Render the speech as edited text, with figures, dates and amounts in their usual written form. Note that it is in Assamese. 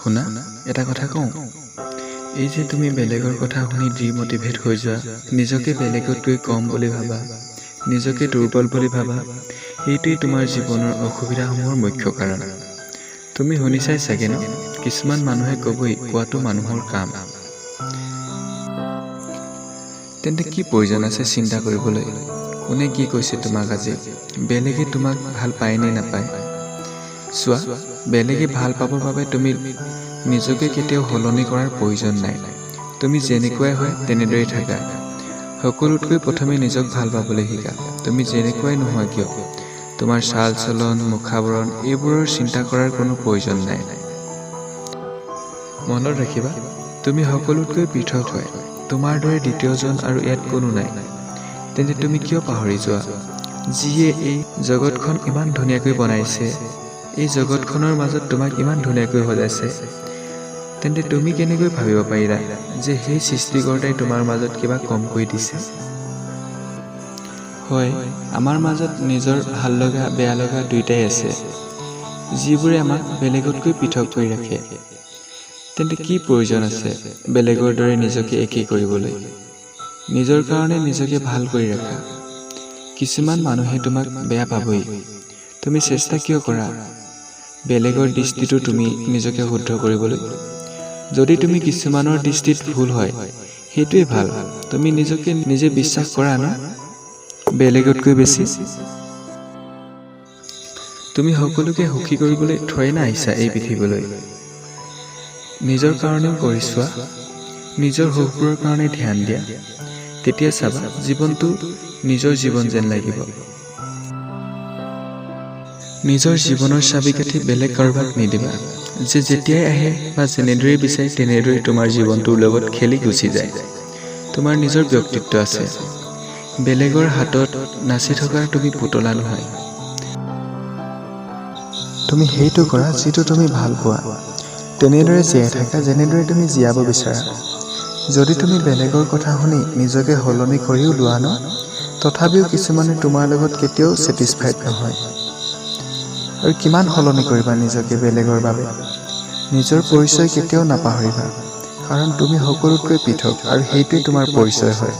শুনা, এটা কথা কওঁ, এই যে তুমি বেলেগৰ কথা শুনি ডিমোটিভেট হৈ যোৱা, নিজকে বেলেগতকৈ কম বুলি ভাবা, নিজকে দুৰ্বল বুলি ভাবা, এইটোৱেই তোমাৰ জীৱনৰ অসুবিধাসমূহৰ মুখ্য কাৰণ। তুমি শুনিছাই চাগে ন, কিছুমান মানুহে ক'বই কোৱাটো মানুহৰ কাম। তেন্তে কি প্ৰয়োজন আছে চিন্তা কৰিবলৈ? কোনে কি কৈছে তোমাক আজি? বেলেগে তোমাক ভাল পায় নে নাপায়? চোৱা, বেলেগে ভাল পাবৰ বাবে তুমি নিজকে কেতিয়াও সলনি কৰাৰ প্ৰয়োজন নাই। তুমি যেনেকুৱাই হয় তেনেদৰেই থাকা। সকলোতকৈ প্ৰথমে নিজক ভাল পাবলৈ শিকা। তুমি যেনেকুৱাই নোহোৱা কিয়, তোমাৰ চাল চলন, মুখাৱৰণ এইবোৰৰ চিন্তা কৰাৰ কোনো প্ৰয়োজন নাই। মনত ৰাখিবা, তুমি সকলোতকৈ পৃথক হয়। তোমাৰ দৰে দ্বিতীয়জন আৰু ইয়াত কোনো নাই। তেন্তে তুমি কিয় পাহৰি যোৱা, যিয়ে এই জগতখন ইমান ধুনীয়াকৈ বনাইছে, এই জগতখনৰ মাজত তোমাক ইমান ধুনীয়াকৈ সজাইছে? তেন্তে তুমি কেনেকৈ ভাবিব পাৰিলা যে সেই সৃষ্টিকৰ্তাই তোমাৰ মাজত কিবা কমকৈ দিছে? হয়, আমাৰ মাজত নিজৰ ভাল লগা বেয়া লগা দুয়োটাই আছে, যিবোৰে আমাক বেলেগতকৈ পৃথক কৰি ৰাখে। তেন্তে কি প্ৰয়োজন আছে বেলেগৰ দৰে নিজকে একেই কৰিবলৈ? নিজৰ কাৰণে নিজকে ভাল কৰি ৰাখা। কিছুমান মানুহে তোমাক বেয়া পাবই, তুমি চেষ্টা কিয় কৰা বেলেগৰ দৃষ্টিটো তুমি নিজকে শুদ্ধ কৰিবলৈ? যদি তুমি কিছুমানৰ দৃষ্টিত ভুল হয়, সেইটোৱে ভাল। তুমি নিজকে নিজে বিশ্বাস কৰা ন, বেলেগতকৈ বেছি। তুমি সকলোকে সুখী কৰিবলৈ থৈ না আহিছা এই পৃথিৱীলৈ। নিজৰ কাৰণেও কৰি চোৱা, নিজৰ সুখবোৰৰ কাৰণে ধ্যান দিয়া। তেতিয়া চাবা জীৱনটো নিজৰ জীৱন যেন লাগিব। নিজৰ জীৱনৰ চাবিকাঠি বেলেগ কাৰোবাক নিদিবা, যে যেতিয়াই আহে বা যেনেদৰেই বিচাৰে তেনেদৰেই তোমাৰ জীৱনটোৰ লগত খেলি গুচি যায়। তোমাৰ নিজৰ ব্যক্তিত্ব আছে, বেলেগৰ হাতত নাচি থকাৰ তুমি পুতলা নহয়। তুমি সেইটো কৰা যিটো তুমি ভাল পোৱা, তেনেদৰে জীয়াই থাকা যেনেদৰে তুমি জীয়াব বিচাৰা। যদি তুমি বেলেগৰ কথা শুনি নিজকে সলনি কৰিও লোৱা ন, তথাপিও কিছুমানে তোমাৰ লগত কেতিয়াও ছেটিছফাইড নহয়। আৰু কিমান সলনি কৰিবা নিজকে বেলেগৰ বাবে? নিজৰ পৰিচয় কেতিয়াও নাপাহৰিবা, কাৰণ তুমি সকলোতকৈ পৃথক আৰু সেইটোৱেই তোমাৰ পৰিচয় হয়।